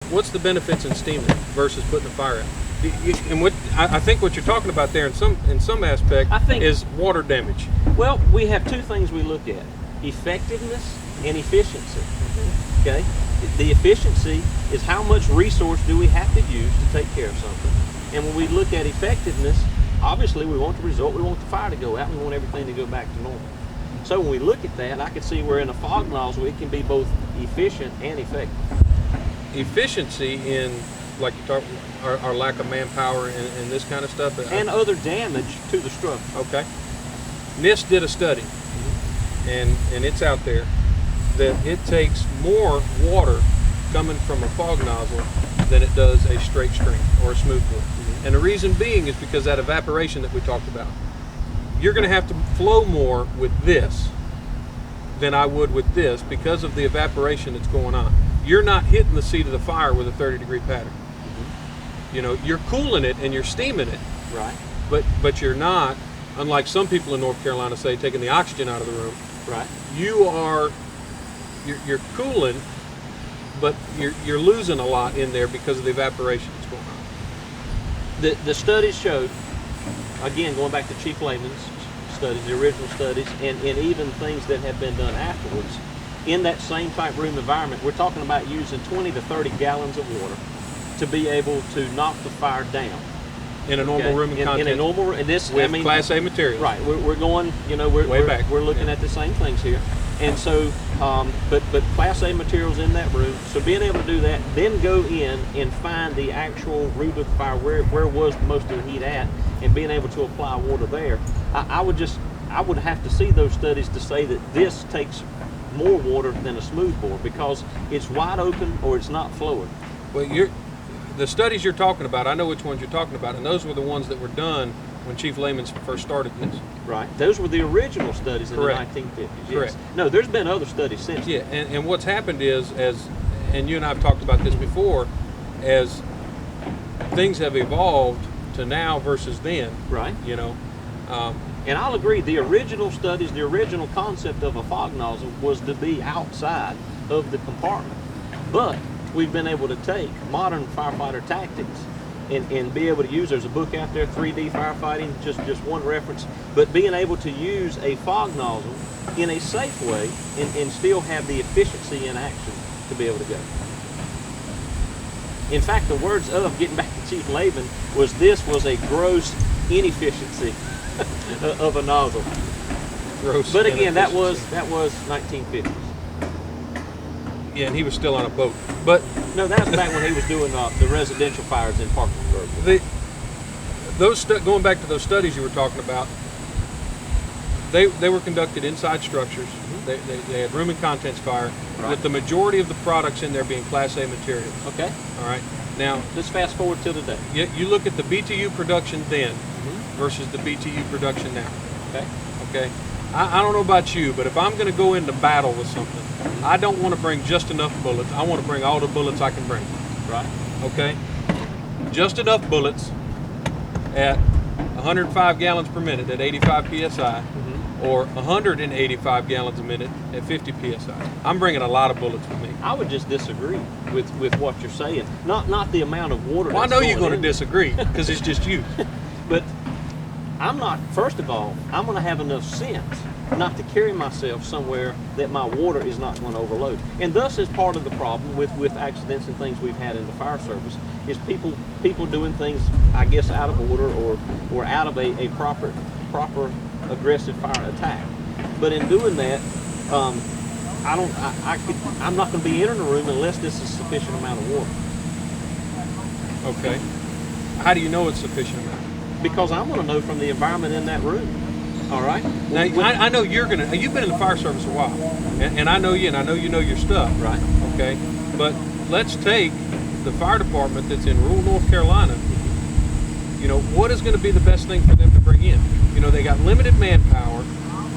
what's the benefits in steaming versus putting the fire out? And what I think what you're talking about there in some aspect is water damage. Well, we have two things we look at: effectiveness and efficiency. Okay, the efficiency is how much resource do we have to use to take care of something, and when we look at effectiveness, obviously we want the result. We want the fire to go out. We want everything to go back to normal. So when we look at that, I can see where in a fog nozzle it can be both efficient and effective. Efficiency in, like you talked, our lack of manpower and this kind of stuff, and other damage to the structure. Okay. NIST did a study, and it's out there, that it takes more water coming from a fog nozzle than it does a straight stream or a smooth bore. And the reason being is because that evaporation that we talked about. You're going to have to flow more with this than I would with this because of the evaporation that's going on. You're not hitting the seat of the fire with a 30-degree pattern. You know, you're cooling it and you're steaming it. Right. But you're not, unlike some people in North Carolina say, taking the oxygen out of the room. Right. You're cooling, but you're losing a lot in there because of the evaporation that's going on. The studies showed, again, going back to Chief Lehman's studies, the original studies, and even things that have been done afterwards, in that same type room environment, we're talking about using 20 to 30 gallons of water to be able to knock the fire down. In a normal room and content. In a normal, and this, with Class A materials. Right, we're going, you know, we're looking at the same things here. And so, but Class A materials in that room, so being able to do that, then go in and find the actual root of the fire, where was most of the heat at, and being able to apply water there. I would have to see those studies to say that this takes more water than a smooth bore because it's wide open or it's not flowing. Well, the studies you're talking about, I know which ones you're talking about, and those were the ones that were done when Chief Lehman's first started this. Right. Those were the original studies in Correct. the 1950s. Yes. Correct. No, there's been other studies since. Yeah, and what's happened is, and you and I have talked about this before, as things have evolved to now versus then. Right. You know. And I'll agree, the original studies, the original concept of a fog nozzle was to be outside of the compartment. But we've been able to take modern firefighter tactics and be able to use, there's a book out there, 3D Firefighting, just one reference, but being able to use a fog nozzle in a safe way and still have the efficiency in action to be able to go. In fact, the words of, getting back to Chief Lehman, was this was a gross inefficiency of a nozzle. Gross. But again, that was 1950s. Yeah, and he was still on a boat. But no, that was back when he was doing the residential fires in Parkersburg. Going back to those studies you were talking about, they were conducted inside structures. They had room and contents fire, right, with the majority of the products in there being Class A materials. Okay. All right. Now, let's fast forward to today. You look at the BTU production then versus the BTU production now. Okay. Okay. I don't know about you, but if I'm going to go into battle with something, I don't want to bring just enough bullets. I want to bring all the bullets I can bring. Right. Okay. Just enough bullets at 105 gallons per minute at 85 psi, or 185 gallons a minute at 50 psi. I'm bringing a lot of bullets with me. I would just disagree with what you're saying. Not the amount of water. Well, I know you're going to disagree because it's just you. But I'm not. First of all, I'm going to have enough sense not to carry myself somewhere that my water is not going to overload. And thus is part of the problem with accidents and things we've had in the fire service is people doing things, I guess, out of order or out of a proper aggressive fire attack. But in doing that, I'm not going to be entering the room unless this is a sufficient amount of water. Okay. How do you know it's sufficient amount? Because I'm going to know from the environment in that room. All right. Now I know you've been in the fire service a while, and I know you, and I know you know your stuff. Right. Okay. But let's take the fire department that's in rural North Carolina. You know, what is going to be the best thing for them to bring in? You know, they got limited manpower.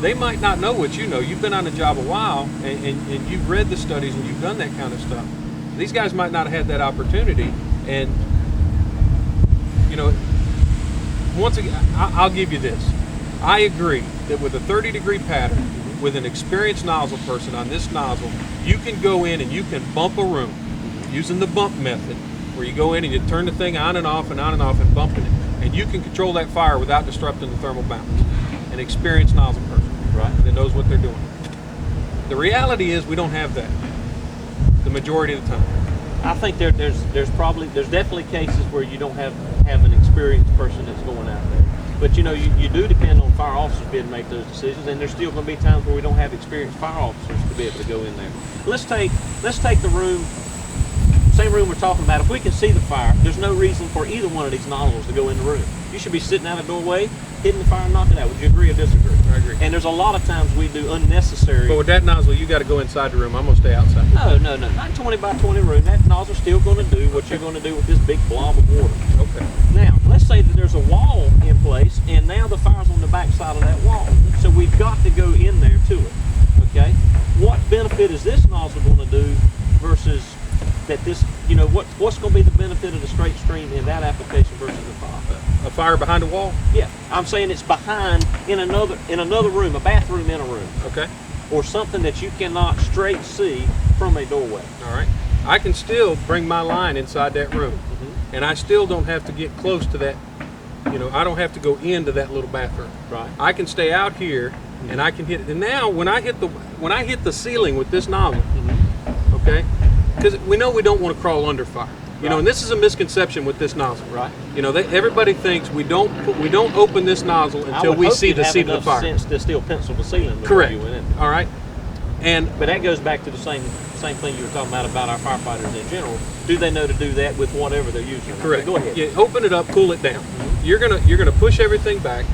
They might not know what you know. You've been on the job a while, and you've read the studies and you've done that kind of stuff. These guys might not have had that opportunity, and you know, once again, I'll give you this. I agree that with a 30-degree pattern, with an experienced nozzle person on this nozzle, you can go in and you can bump a room using the bump method, where you go in and you turn the thing on and off and on and off and bumping it. And you can control that fire without disrupting the thermal balance. An experienced nozzle person, right, that knows what they're doing. The reality is we don't have that the majority of the time. I think there's definitely cases where you don't have an experienced person that's going out there. But you know, you do depend on fire officers being able to make those decisions, and there's still going to be times where we don't have experienced fire officers to be able to go in there. Let's take the room, same room we're talking about. If we can see the fire, there's no reason for either one of these nozzles to go in the room. You should be sitting out a doorway, hitting the fire and knocking it out. Would you agree or disagree? I agree. And there's a lot of times we do unnecessary. But with that nozzle, you got to go inside the room. I'm going to stay outside. No, not 20 by 20 room. That nozzle's still going to do what you're going to do with this big blob of water. Okay. Now, let's say that there's a wall in place, and now the fire's on the back side of that wall. So we've got to go in there to it. Okay. What benefit is this nozzle going to do versus that this? You know, what's going to be the benefit of the straight stream in that application versus the fire? A fire behind a wall? Yeah, I'm saying it's behind in another room, a bathroom in a room. Okay. Or something that you cannot straight see from a doorway. All right. I can still bring my line inside that room, and I still don't have to get close to that. You know, I don't have to go into that little bathroom. Right. I can stay out here, and I can hit it. And now, when I hit the ceiling with this nozzle, okay, because we know we don't want to crawl under fire. You know, and this is a misconception with this nozzle. Right. You know, everybody thinks we don't open this nozzle until we see the seat of the fire. Sense to still pencil the ceiling. Correct. You went in. All right. But that goes back to the same thing you were talking about our firefighters in general. Do they know to do that with whatever they're using? Correct. Go ahead. You open it up, cool it down. You're gonna push everything back.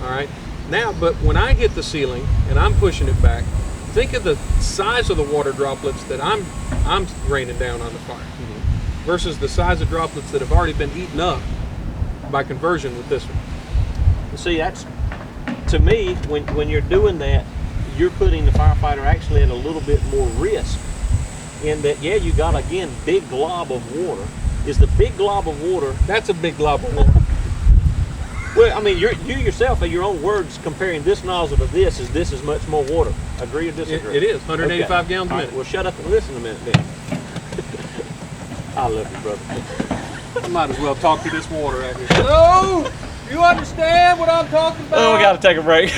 All right. Now, but when I hit the ceiling and I'm pushing it back, think of the size of the water droplets that I'm raining down on the fire, versus the size of droplets that have already been eaten up by conversion with this one. See, that's, to me, when you're doing that, you're putting the firefighter actually at a little bit more risk in that, yeah, you got, again, big glob of water. Is the big glob of water... That's a big glob of water. Well, I mean, you yourself, in your own words, comparing this nozzle to this is much more water. Agree or disagree? It is, 185 gallons a minute. Right, well, shut up and listen a minute then. I love you, brother. I might as well talk to this water out here. So, you understand what I'm talking about? Oh, we got to take a break.